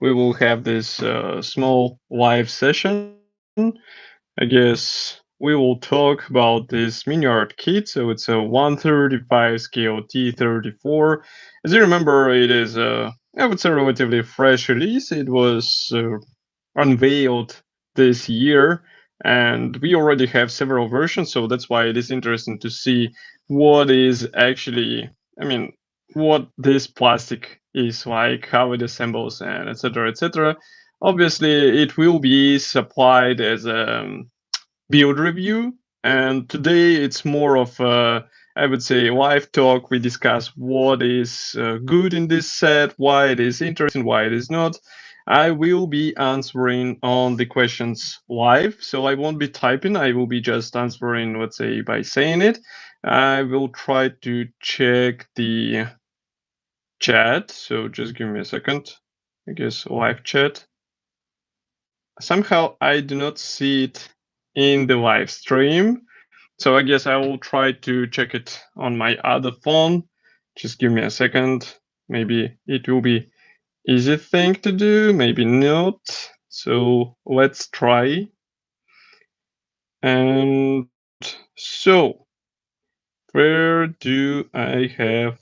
we will have this small live session. I guess we will talk about this Miniart kit. So it's a 135 scale T-34. As you remember, it is I would say relatively fresh release. It was unveiled this year, and we already have several versions, so that's why it is interesting to see what is actually, I mean, what this plastic is like, how it assembles, and etc. etc. Obviously, it will be supplied as a build review, and today it's more of a, I would say, live talk. We discuss what is good in this set, why it is interesting, why it is not. I will be answering on the questions live, so I won't be typing. I will be just answering, let's say, by saying it. I will try to check the chat, so just give me a second. I guess live chat. Somehow I do not see it in the live stream. So I guess I will try to check it on my other phone. Just give me a second. Maybe it will be easy thing to do, maybe not. So let's try. And so where do I have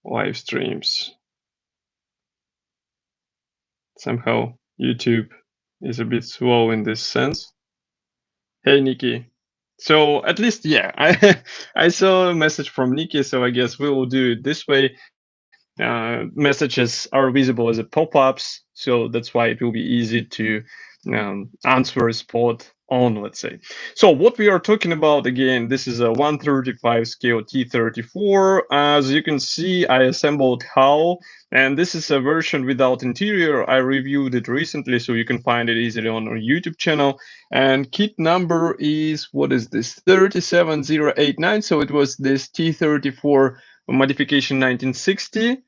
live streams? Somehow YouTube is a bit slow in this sense. Hey Nikki. So at least, yeah, I saw a message from Nikki, so I guess we will do it this way. Messages are visible as a pop-ups, so that's why it will be easy to answer spot on, let's say. So what we are talking about, again, this is a 135 scale T-34. As you can see, I assembled hull, and this is a version without interior. I reviewed it recently, so you can find it easily on our YouTube channel. And kit number is, what is this, 37089. So it was this T-34 modification 1960,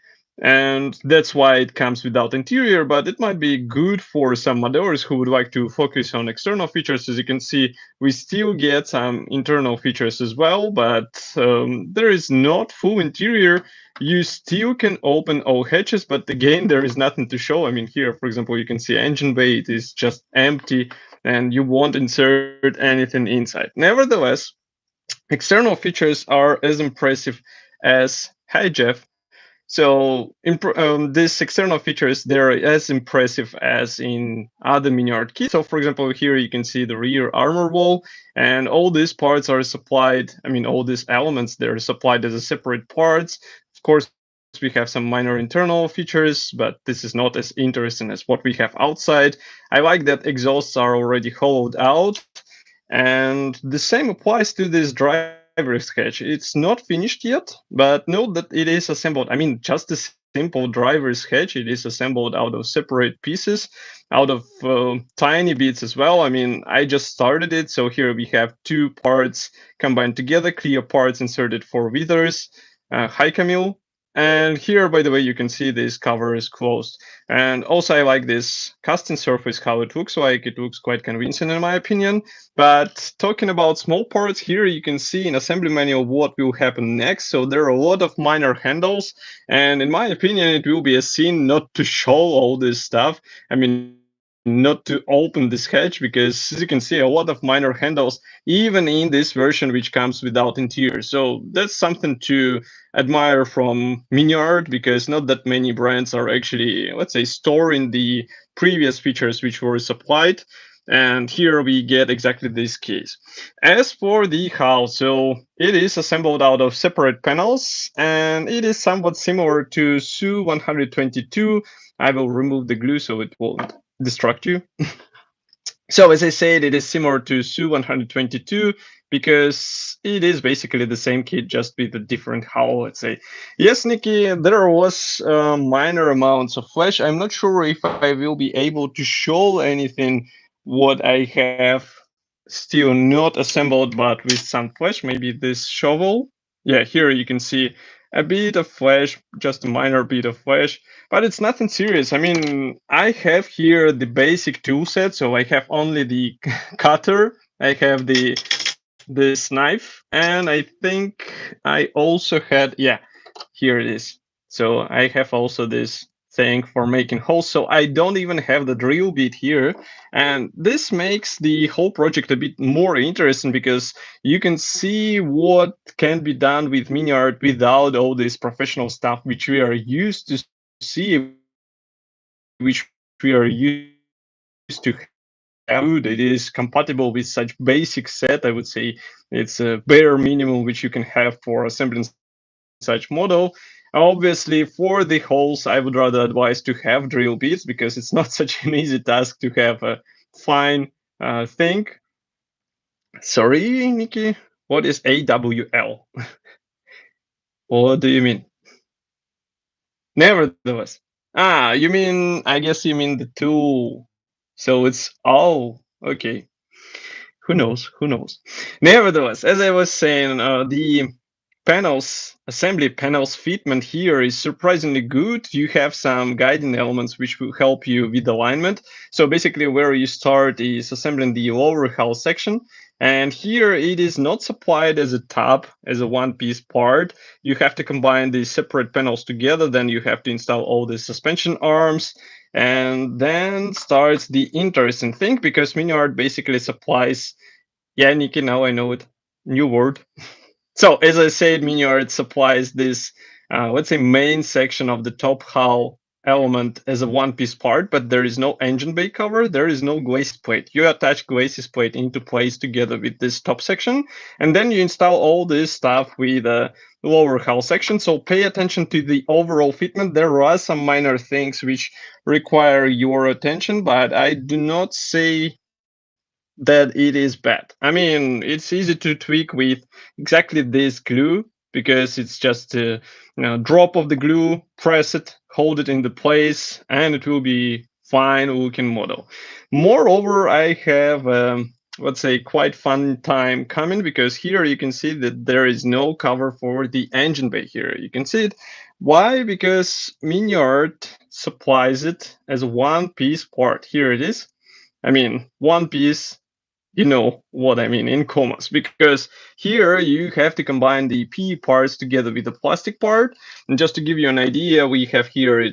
and that's why it comes without interior, but it might be good for some modelers who would like to focus on external features. As you can see, we still get some internal features as well, but there is not full interior. You still can open all hatches, but again, there is nothing to show. I mean, here, for example, you can see engine bay, it is just empty, and you won't insert anything inside. Nevertheless, external features are as impressive as, hi Jeff. So these external features, they're as impressive as in other Miniart kits. So for example, here you can see the rear armor wall, and all these parts are supplied, I mean, all these elements, they're supplied as a separate parts. Of course, we have some minor internal features, but this is not as interesting as what we have outside. I like that exhausts are already hollowed out. And the same applies to this driver sketch. It's not finished yet, but note that it is assembled. I mean, just a simple driver sketch. It is assembled out of separate pieces, out of tiny bits as well. I mean, I just started it. So here we have two parts combined together, clear parts inserted for withers. Hi, Camille. And here, by the way, you can see this cover is closed. And also, I like this casting surface, how it looks like. It looks quite convincing, in my opinion. But talking about small parts, here you can see in assembly manual what will happen next. So there are a lot of minor handles. And in my opinion, it will be a sin not to show all this stuff. I mean, not to open this hatch, because as you can see, a lot of minor handles, even in this version, which comes without interior. So that's something to admire from Miniart, because not that many brands are actually, let's say, storing the previous features which were supplied. And here we get exactly this case. As for the hull, so it is assembled out of separate panels, and it is somewhat similar to Su-122. I will remove the glue so it won't distract you. So as I said, it is similar to Su-122 because it is basically the same kit, just with a different hull, let's say. Yes, Nikki, there was minor amounts of flash. I'm not sure if I will be able to show anything what I have still not assembled, but with some flash, maybe this shovel. Yeah, here you can see a bit of flash, just a minor bit of flash, but it's nothing serious. I mean, I have here the basic tool set, so I have only the cutter, I have this knife, and I think I also had, yeah, here it is. So I have also this thing for making holes. So I don't even have the drill bit here. And this makes the whole project a bit more interesting because you can see what can be done with Miniart without all this professional stuff which we are used to see, which we are used to have that is compatible with such basic set. I would say it's a bare minimum which you can have for assembling such model. Obviously, for the holes, I would rather advise to have drill bits because it's not such an easy task to have a fine thing. Sorry, Nikki, what is AWL? What do you mean? Nevertheless. Ah, you mean, I guess you mean the tool. So it's, oh, okay. Who knows? Who knows? Nevertheless, as I was saying, the assembly panels fitment here is surprisingly good. You have some guiding elements which will help you with alignment. So basically where you start is assembling the lower hull section. And here it is not supplied as a tab, as a one-piece part. You have to combine the separate panels together. Then you have to install all the suspension arms. And then starts the interesting thing because Miniart basically supplies, yeah, Nikki, now I know it, new word. So as I said, Miniart supplies this, let's say, main section of the top hull element as a one-piece part, but there is no engine bay cover, there is no glacis plate. You attach glacis plate into place together with this top section, and then you install all this stuff with a lower hull section. So pay attention to the overall fitment. There are some minor things which require your attention, but I do not say that it is bad. I mean, it's easy to tweak with exactly this glue because it's just a drop of the glue, press it, hold it into place, and it will be fine looking model. Moreover, I have let's say quite fun time coming because here you can see that there is no cover for the engine bay here. You can see it. Why? Because Miniart supplies it as a one-piece part. Here it is. I mean, one piece, you know what I mean, in commas, because here you have to combine the P parts together with the plastic part. And just to give you an idea, we have here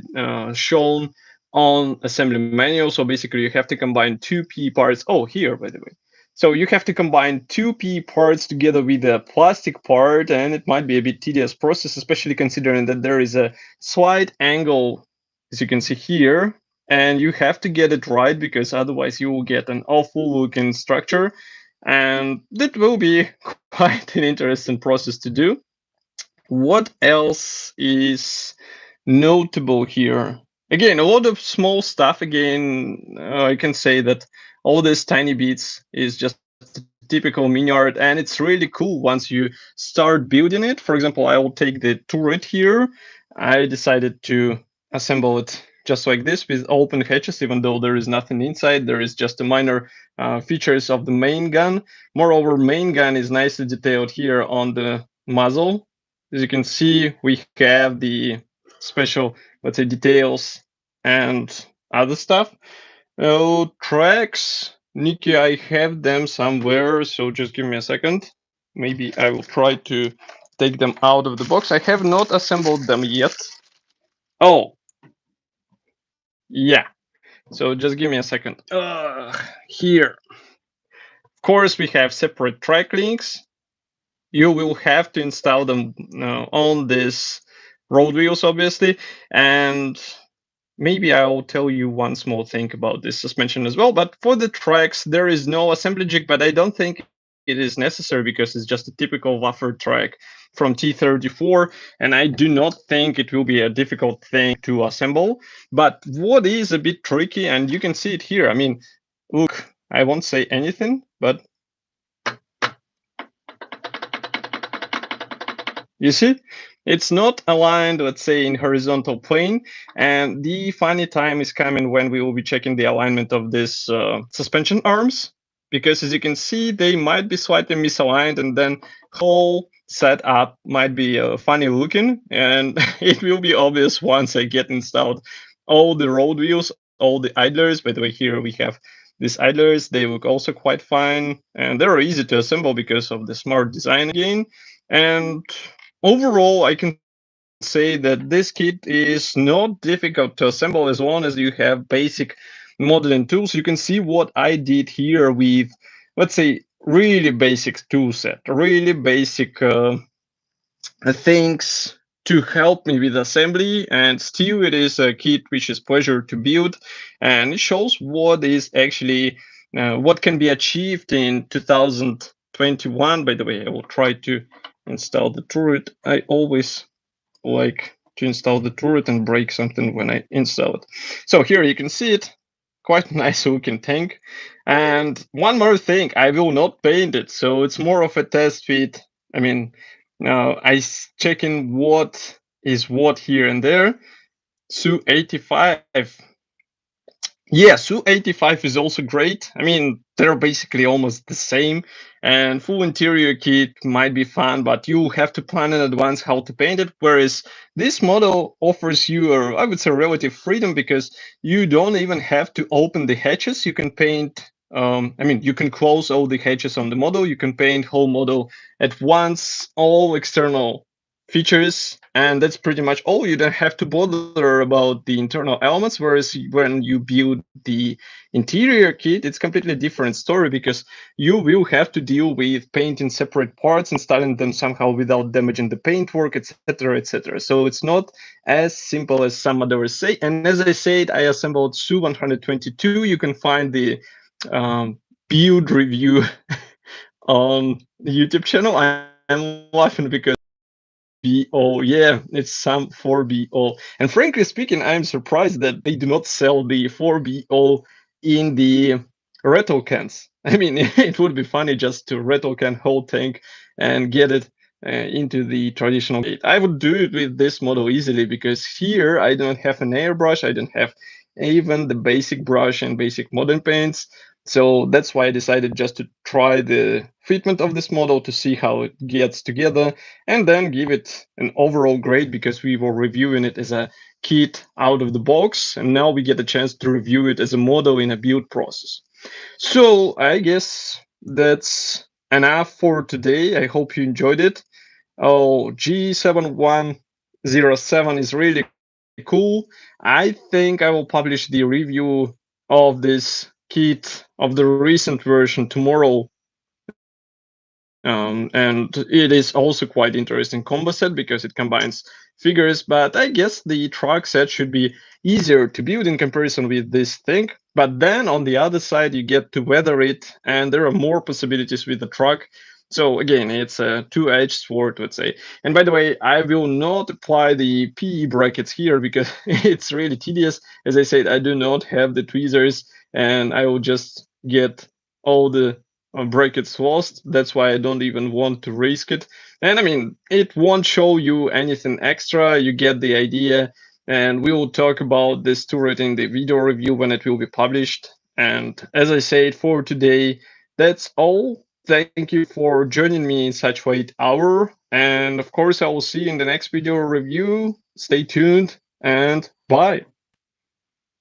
shown on assembly manual. So basically you have to combine two P parts. Oh, here, by the way. So you have to combine two P parts together with a plastic part, and it might be a bit tedious process, especially considering that there is a slight angle, as you can see here, and you have to get it right because otherwise you will get an awful looking structure, and that will be quite an interesting process to do. What else is notable here? Again, a lot of small stuff. Again, I can say that all these tiny bits is just typical Miniart, and it's really cool once you start building it. For example, I will take the turret here. I decided to assemble it just like this with open hatches, even though there is nothing inside. There is just a minor features of the main gun. Moreover, main gun is nicely detailed here on the muzzle. As you can see, we have the special, let's say, details and other stuff. Tracks, Nikki, I have them somewhere, so just give me a second. Maybe I will try to take them out of the box. I have not assembled them yet. Oh, yeah. So just give me a second. Here. Of course, we have separate track links. You will have to install them on this road wheels, obviously. And maybe I'll tell you one small thing about this suspension as well. But for the tracks, there is no assembly jig, but I don't think it is necessary because it's just a typical buffer track from T-34. And I do not think it will be a difficult thing to assemble. But what is a bit tricky, and you can see it here. I mean, look, I won't say anything, but you see, it's not aligned, let's say, in horizontal plane. And the funny time is coming when we will be checking the alignment of this suspension arms, because as you can see, they might be slightly misaligned, and then whole setup might be funny looking. And it will be obvious once I get installed all the road wheels, all the idlers. By the way, here we have these idlers. They look also quite fine, and they're easy to assemble because of the smart design again. And overall, I can say say that this kit is not difficult to assemble as long as you have basic modeling tools. You can see what I did here with, let's say, really basic tool set, really basic things to help me with assembly, and still it is a kit which is pleasure to build, and it shows what is actually what can be achieved in 2021. By the way, I will try to install the turret. I always like to install the turret and break something when I install it. So here you can see it, quite nice looking tank. And one more thing, I will not paint it, so it's more of a test fit. I mean, now checking what is what here and there. Su-85. Yeah, Su-85 is also great. I mean, they're basically almost the same. And full interior kit might be fun, but you have to plan in advance how to paint it. Whereas this model offers you, I would say, relative freedom, because you don't even have to open the hatches. You can paint. I mean, you can close all the hatches on the model. You can paint whole model at once, all external features, and that's pretty much all. You don't have to bother about the internal elements, whereas when you build the interior kit, it's completely different story, because you will have to deal with painting separate parts, installing them somehow without damaging the paintwork, etc., etc. So it's not as simple as some others say. And as I said, I assembled Su-122. You can find the build review on the YouTube channel. I'm laughing because BO, yeah, it's some 4BO. And frankly speaking, I'm surprised that they do not sell the 4BO in the retro cans. I mean, it would be funny just to retro can whole tank and get it into the traditional gate. I would do it with this model easily, because here I don't have an airbrush, I don't have even the basic brush and basic modern paints. So that's why I decided just to try the fitment of this model to see how it gets together, and then give it an overall grade, because we were reviewing it as a kit out of the box, and now we get a chance to review it as a model in a build process. So I guess that's enough for today. I hope you enjoyed it. Oh, G7107 is really cool. I think I will publish the review of this kit of the recent version tomorrow. And it is also quite interesting combo set, because it combines figures, but I guess the truck set should be easier to build in comparison with this thing. But then on the other side, you get to weather it, and there are more possibilities with the truck. So again, it's a two-edged sword, let's say. And by the way, I will not apply the PE brackets here, because it's really tedious. As I said, I do not have the tweezers, and I will just get all the brackets lost. That's why I don't even want to risk it. And I mean, it won't show you anything extra. You get the idea. And we will talk about this turret in the video review when it will be published. And as I said, for today, that's all. Thank you for joining me in such late hour. And of course, I will see you in the next video review. Stay tuned and bye.